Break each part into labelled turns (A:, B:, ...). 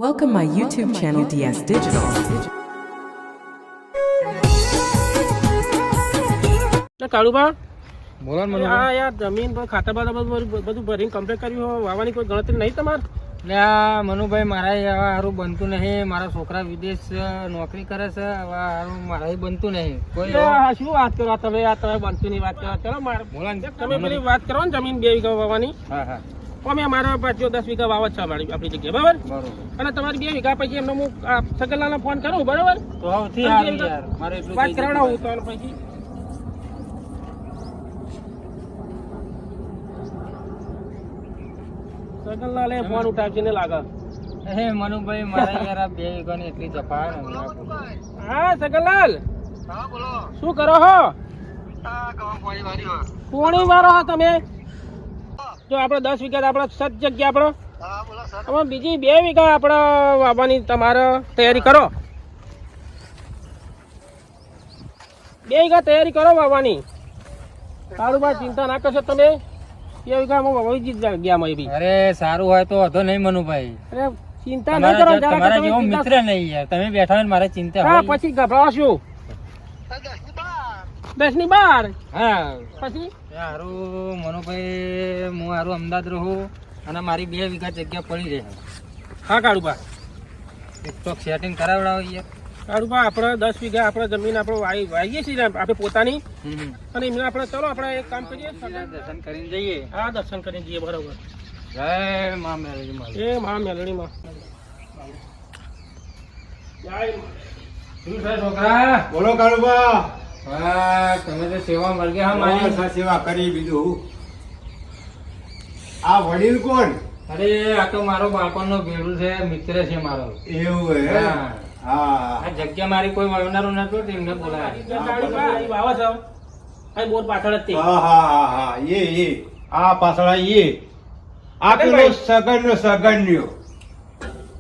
A: Welcome my YouTube channel DS Digital.
B: કાળુબા
C: બોલો ને મને
B: આ યાર જમીન પર ખાતર બધું ભરીને કમ્પ્લીટ કર્યું હોય વાવવાની કોઈ ગણતરી નહીં તમારે?
C: એટલે આ મનુભાઈ મારા હારું બનતું નહીં. મારા છોકરા વિદેશ નોકરી કરે છે. હવે હારું મારા બનતું નહીં. કોઈ
B: શું વાત કરો તમે? આ તમે બનતું ની વાત કરો. ચલો મારે
C: બોલો ને
B: તમે પેલી વાત કરો ને જમીન 2 વીઘા વાવવાની.
C: હા હા
B: અમે મારા પાસે 10 વીઘા વાવત છે આપણી જગ્યાએ, બરાબર?
C: બરોબર.
B: અને તમારી 2 વીઘા પછી એમને હું સગનલાલને ફોન કરું, બરાબર?
C: તો સૌથી સારું યાર. મારે એટલું
B: વાત
C: થઈ જાય.
B: કરાવડાવું તો પછી સગનલાલે ફોન ઉઠાવશે ને લાગે.
C: હે મનુભાઈ મારા યાર આ 2 વીઘાની એટલી જફા ને
B: હા સગનલાલ, શું કરો છો? પોણી વાળો હો તમે? જો આપણે 10 વીઘા આપણે સત જગ્યા આપણે હવે બીજી 2 વીઘા આપણે વાવવાની તમારે તૈયારી કરો. 2 વીઘા તૈયારી કરો વાવવાની. કાળુબા ચિંતા ના કરશો તમે. 2 વીઘામાં વાવી જ જગ્યામાં બી.
C: અરે સારું હોય તો વાંધો નહીં મનુભાઈ.
B: અરે ચિંતા નહીં કરો.
C: તમારા જેવો મિત્ર નહીં યાર. તમે બેઠા હોય ને મારે ચિંતા
B: હા
C: હોય.
B: પછી ગભરાશો. 10 ની 12.
C: હા
B: પછી
C: હારું મનુભાઈ હું હારું અમદાવાદ રહું અને મારી 2 વીઘા જગ્યા પડી રહે.
B: હા કાળુબા,
C: સ્ટોક સેટિંગ કરાવડાવો યાર.
B: કાળુબા આપણે 10 વીઘા આપણે જમીન આપણે વાવીએ છીએ આપણે પોતાની. અને એમને આપણે ચલો આપણે એક કામ કરીએ,
C: દર્શન કરીને જઈએ.
B: હા દર્શન કરીને જઈએ. બરોબર.
C: જય મા મેલડી માં.
B: એ મા મેલડીમાં. જય
C: શું છે છોકરા?
D: બોલો કાળુબા.
C: હા તમે તો સેવા મળગે હા મારી.
D: બસ આ સેવા કરી બીજું. આ વડીલ કોણ?
C: અરે આ તો મારો બાળપણનો ભેડું છે, મિત્ર છે મારો.
D: એવું હે?
C: હા.
D: હા
C: આ જગ્યા મારી કોઈ વાવનારું નતું તેમને બોલાવ્યા.
B: કાળુબા અહીં વાવો છો. અહીં બોર પાછળ જ તે.
D: હા હા હા હા એ આ પાછળ એ આ પેલો સગન સગન્યો.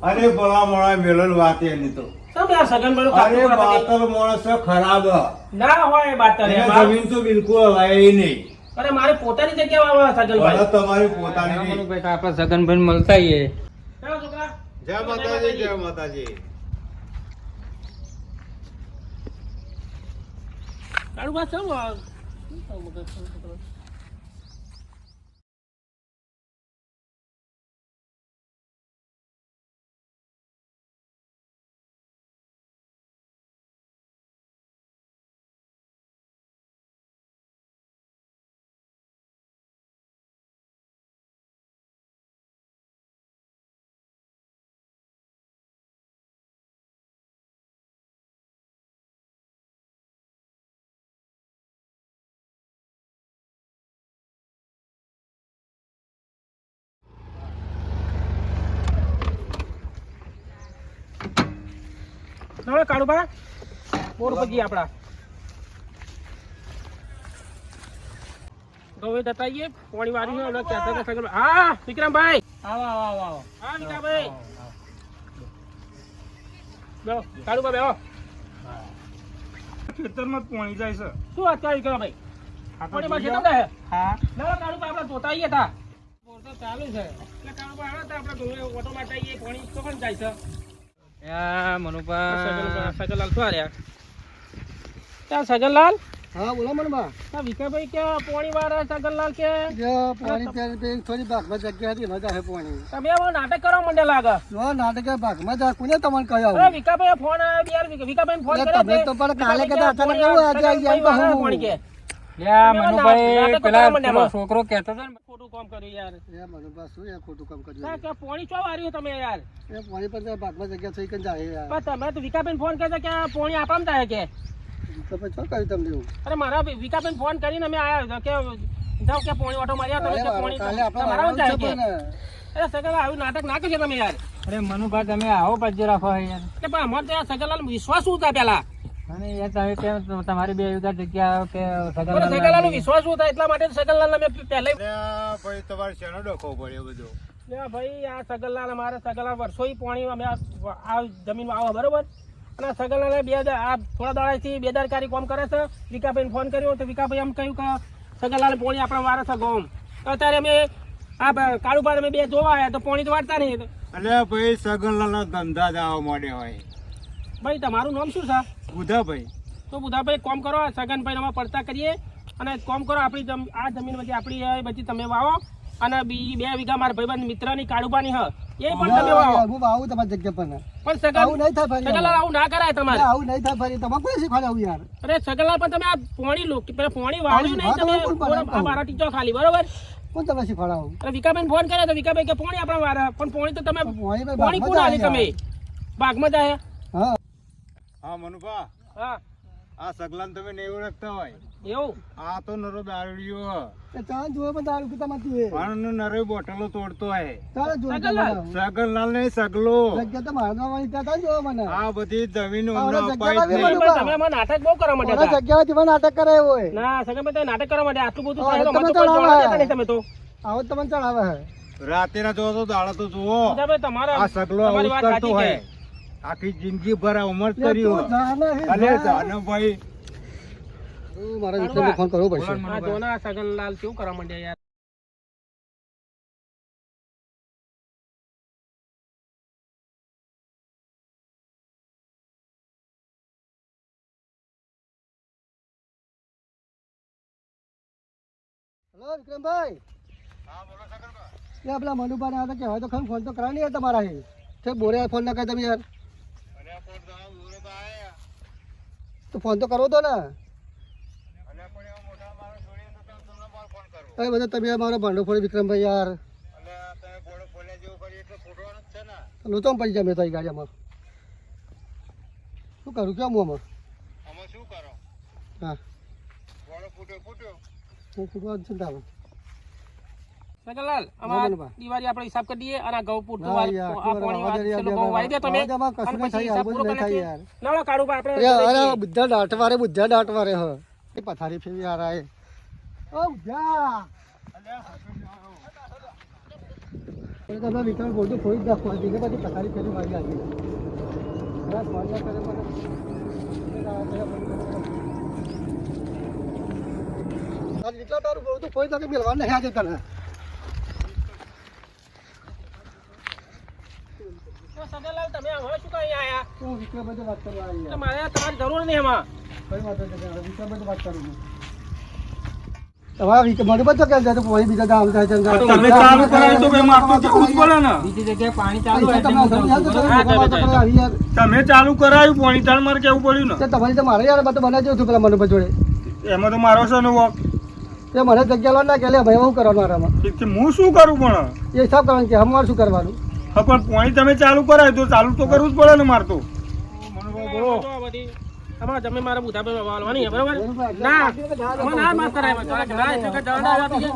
D: અરે ભલા મોણા મેલન વાત એની તો.
B: તમે આ સગન બળું
D: અરે
B: કાપતું નથી.
D: બાતર માણસ ખરાબ.
B: ના હોય એ બાતર
D: એને
B: એમાં.
D: જમીન તો બિલકુલ હલાય નહીં.
B: અરે મારે પોતાની જગ્યા વાવવા સગનભાઈ.
D: ભલે તમારી પોતાની નહીં.
C: મનુભાઈ તો આપણે સગનભાઈ મળતા આવીએ.
B: ચાલો છોકરા.
D: જય માતાજી જય માતાજી.
B: કાળુબા ચાલો. ચાલો કાળુબા, બોર પછી આપડા હવે દતાઈએ પાણી વાળી હોય કહેતા કે સગન. હા વિક્રમભાઈ.
C: આવો આવો આવો આવો.
B: હા વિક્રમભાઈ. બેહો કાળુબા બેહો.
E: ખેતરમાં જ પાણી જાય છે.
B: શું વાત કરી વિક્રમભાઈ? પાણીમાં છે તમને?
C: હા
B: ના કાળુબા આપણે જોતા આવીએ તા. બોર તો ચાલુ છે એટલે કાળુબા આવે તો આપણે ઘરે ઓટો માટે આવીએ. પાણી તો પણ જાય છે.
C: મનુભા
B: સગનલાલ શું રહ્યા? ત્યાં સગનલાલ.
E: હા બોલો મનમાં.
B: આ વિક્રમભાઈ કે પાણી વાળા સગનલાલ કે
E: પાણી ત્યાં થોડી ભાગમાં જગ્યા હતી ન જાય પાણી.
B: તમે આવો નાટક કરવા માંડ્યા લાગે.
E: જો નાટક ભાગમાં જા કોને તમને કહ્યું?
B: અરે વિકાભાઈ ફોન આવ્યો યાર. વિકાભાઈ ફોન કર્યો
E: તમે તો પણ કાલે કહેતા હતા ને કેવું આજે આવી ગયા તો
B: પાણી કે
C: લ્યા
B: તમે
C: મનુભાઈ
B: નાટક
C: પેલા
B: કરવા માંડ્યા
C: પેલો
B: એમાં.
C: છોકરો કહેતો હતો ને
B: ખોટું કામ કર્યું યાર.
E: એ મનુભા શું એ ખોટું કામ કર્યું?
B: ના, કે પાણી ચો વાર્યું તમે યાર?
E: એ પાણી પર ત્યાં ભાગમાં જગ્યા થઈ કે જાય યાર.
B: પણ તમે તો વિકાભાઈ ફોન કર્યો કે આ પાણી આપવામાં થાય કે?
E: તો પછી શું કર્યું તમને એવું?
B: અરે મારા વિકાભાઈ ફોન કરીને અમે આયા કે જાઓ કે પાણી ઓટો માર્યા તમે કે પાણી
E: કાલે આપણે
B: તમારા
E: વાળવાનું
B: થાય
E: છે
B: કે?
E: પણ.
B: અરે સગનલાલ આવું નાટક ના કરશો તમે યાર.
C: અરે મનુભા તમે આવો પજ્જો રાખો યાર.
B: એટલે પણ અમારે તો યાર સગનલાલ વિશ્વાસ શું થાય પેલા?
C: અને યાર તમે કેમ તમારી 2 વીઘા જગ્યા કે
B: સગનલાલ નો વિશ્વાસ શું થાય એટલા માટે સગનલાલ ને મેં પહેલા
D: અરે ભાઈ તમારે શેનો ડખો પડ્યો બધો?
B: ભાઈ આ સગનલાલ અમારે સગનલાલ વર્ષોથી પાણી અમે આ જમીન વાવો બરોબર. અને સગનલાલ આ થોડા દાડાથી બેદરકારી કામ કરે છે. વિકાભાઈ ફોન કર્યો તો વિકાભાઈ એમ કહ્યું કે સગનલાલ પાણી આપણે વારે છે ગોમ. અત્યારે અમે કાળુભા તમે બે જોવા આવ્યા તો પોણી તો વાળતા નહીં.
D: અલ્યા ભાઈ સગનલાલના ધંધા જ આવા માંડ્યા હોય.
B: ભાઈ તમારું નામ શું છે?
D: બુધાભાઈ.
B: તો બુધાભાઈ કોમ કરો, સગનભાઈ અમે પડતા કરીએ અને કોમ કરો, આપણી આ જમીન બધી આપણી હોય, બધી તમે વાવો અને બીજી 2 વીઘા મારા ભાઈબંધ મિત્રની કાળુબાની હ એ પણ તમે વાવો.
E: હું આવું તમારી જગ્યા પર
B: પણ
E: આવું નહીં થાય ફરી.
B: સગનલાલ આવું ના કરાય તમારે.
E: આવું નહીં થાય ફરી. તમારે કોઈ શીખવાડે આવું યાર?
B: અરે સગનલાલ પણ તમે આ પોણી લો પેલા પોણી વાળ્યું નહીં તમે આ મારા ટીચો ખાલી બરોબર.
E: કોણ તમે શીખવાડે આવું?
B: અરે વિકાભાઈ ફોન કર્યો તો વિકાભાઈ કે પોણી આપણા વાળા, પણ પોણી તો તમે
E: પોણી ભાઈ
B: પોણી કોણ આલી તમે બાગમાં જાય?
E: હા
D: હા મનુભા,
B: હા
D: આ સગલાન તમે નહીં ઓળખતા હોય.
B: એવું
D: આ તો નરો દારૂડિયો
E: એ ચાલ જોવે પણ દારૂ પીતા માંથી એ.
D: પણ નરો બોટલો તોડતો હોય.
E: ચાલો જોવે
B: સગનલાલ.
D: સગનલાલ ને સગલો
E: જગ્યા તો મારા નામની ત્યાં ચાલ જોવે મને.
D: આ બધી જમીન
E: આવડે
D: અમને
E: જગ્યા
D: અપાઈ જ
E: લાવી
D: નહીં.
E: મને.
B: તમે આમાં નાટક બહુ કરવા
E: મારા
B: માંડ્યા હતા.
E: જગ્યાથી મને નાટક કરે એવો હોય.
B: ના સગનભાઈ તમે નાટક કરવા માટે આટલું બધું
E: હા,
B: થાય તો
E: તમે
B: મને તો કોઈ
E: ચડાવે.
B: જોવા દેતા નહીં તમે તો.
E: આવો તમને ચડાવે હે.
D: રાતે ના જોવો તો દાડા તો જુઓ.
B: બુધાભાઈ તમારા
D: આ સગલો
B: તમારી
D: આવું
B: વાત
D: કરતો
B: સાચી
D: હોય.
B: છે.
D: આખી જિંદગી ભર આ ઉમર
E: તું
D: કર્યું.
E: જાને હે,
D: અલે
E: જા.
D: જાનભાઈ
E: મારા મિત્રને ફોન કરવો પડશે.
B: આ જોના સગનલાલ કેવું કરવા માંડ્યા યાર.
E: હેલો વિક્રમભાઈ. પેલા મનુભાઈ ને આવ્યા કહેવાય તો ખરું ફોન તો કરાવ નહીં યાર તમારા હે. છે બોરે ફોન ના કરે તમે યાર. તો ફોન તો કરવો તો ને. અરે બધા તમે મારો ભાંડો ફોડી વિક્રમભાઈ યાર. લોચો પડી જાય મેં તો ગાડીમાં. શું કરું કેમ હું આમાં? હા ફૂટવા ચિંતા આવે.
B: સગનલાલ
E: હા,
B: અમાર
E: બરાબર.
B: દિવાળી આપણે હિસાબ કરી દઈએ અને આ ઘઉં પૂરતું
E: ના યાર,
B: આ પાણી
E: આવા દે
B: છેલ્લું ઘઉં વાળી દે તમે
E: આવા દે, આમાં કશું
B: અને
E: નહીં
B: પછી
E: થાય
B: હિસાબ
E: યાર,
B: પૂરો
E: બધું
B: કરી
E: નહીં થાય
B: નાખીએ.
E: યાર.
B: ના ના કાળું આપણે
E: અરે બધા દાંટવારે હ એ પથારી ફેરી યાર આય. ઓ જા એ તો વિક્રમ બોલતો કોઈ જ નાખવા દીને પછી પથારી ફેરી મારી આવી. અરે ફોન ના કરે મને. વિક્રમ તારું બોલતું કોઈ તને મિલવા નહીં આજે તને.
B: તો સગનલાલ તમે હવે શું કહી આયા?
E: તો વિક્રમ બધે વાત કરવા આવી
B: તો મારે તમારી જરૂર નહીં એમાં.
E: કઈ વાત નથી વિક્રમ બધે વાત કરું છું. તમારા મનુભાઈ તો કેમ જાય તો કોઈ બીજા ગામ જાય છે.
C: તમે ચાલુ કરાવી તો ભાઈ મારતો જવું જ પડે ને. બીજી જગ્યાએ પાણી ચાલુ હોય
E: પૈસા તમને
C: એટલે
E: અસર નહીં આવતો,
C: હું
E: તમે લોકો વાત કરો આવી યાર.
C: તમે ચાલુ કરાવ્યું પાણી તાર મારે કેવું પડ્યું ને.
E: તે તમારી તો મારે યાર બધું બનાવજો છું પેલા મનુભાઈ જોડે.
C: એમાં તો મારો છે ને વોક.
E: તે મને જગ્યા લો ના કે લે ભાઈ હું કરવાનું મારામાં
C: ઠીક છે, હું શું કરું પણ
E: એ હિસાબ કરવાનું કે અમારે શું કરવાનું.
C: હા પણ પાણી તમે ચાલુ કરાવ્યું તો ચાલુ તો કરવું જ પડે ને મારે તો.
B: બોલો અમારા જમીન મારા બુધાભાઈ વાળવાની છે, બરોબર? ના અમે ના માફ કરાય. ના એટલે કે જવા ના આપી છે.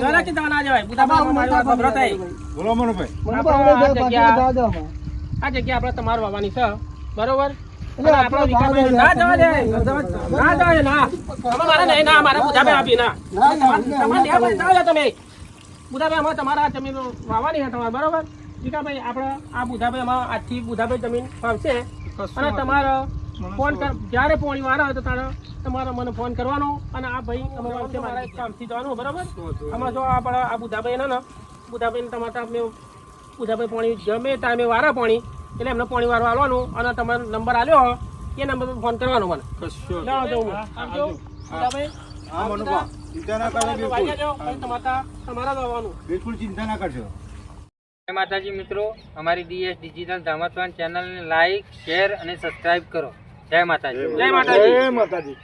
B: જરા કે જવા ના જવાય. બુધાભાઈ મારી વાત સાંભળો થાય.
D: બોલો મનુભાઈ.
E: મનુભાઈ
B: આ
E: આપણે
B: જગ્યા-
E: જવા દો આમાં.
B: આ જગ્યા આપણે તમારે વાવવાની છે, બરોબર?
E: એટલે
B: અને આપણો
E: આપણે
B: વિકાસ ના જવા દે. ના જવા દે, ના. અમે મારે નહીં, ના, મારા બુધાભાઈ આપી, ના.
E: ના, ના,
B: તમારે લેવા પડે, જાઓ લે તમે. બુધાભાઈ અમે તમારા આ જમીન વાવવાની છે તમારે, બરોબર? વિકાભાઈ આપણે આ બુધાભાઈ અમે આજથી બુધાભાઈ જમીન વાવશે અને તમારે ફોન કર જ્યારે પોણી વાળા હોય તો તમારે મને ફોન કરવાનો અને આ ભાઈ અમે વાવશે મારા એક કામથી જવાનું, બરોબર? આમાં જો આપણે આ બુધાભાઈ ને બુધાભાઈને તમારે તમે બુધાભાઈ પોણી ગમે ટાઈમે વાળા પોણી એટલે એમને પોણી વાળવા આવવાનું અને તમારો નંબર આલ્યો હોય એ નંબર પર ફોન કરવાનો મને. જાઓ જવું આવજો બુધાભાઈ.
D: હા મનુભા, ચિંતા ના કરો બિલકુલ.
B: તમારા જ આવવાનું.
D: બિલકુલ ચિંતા ના કરશો.
C: જય માતાજી મિત્રો, અમારી DS ડિજિટલ ધામતવાન ચેનલને લાઈક, શેર અને સબસ્ક્રાઇબ કરો. જય માતાજી.
B: જય માતાજી.
D: જય માતાજી.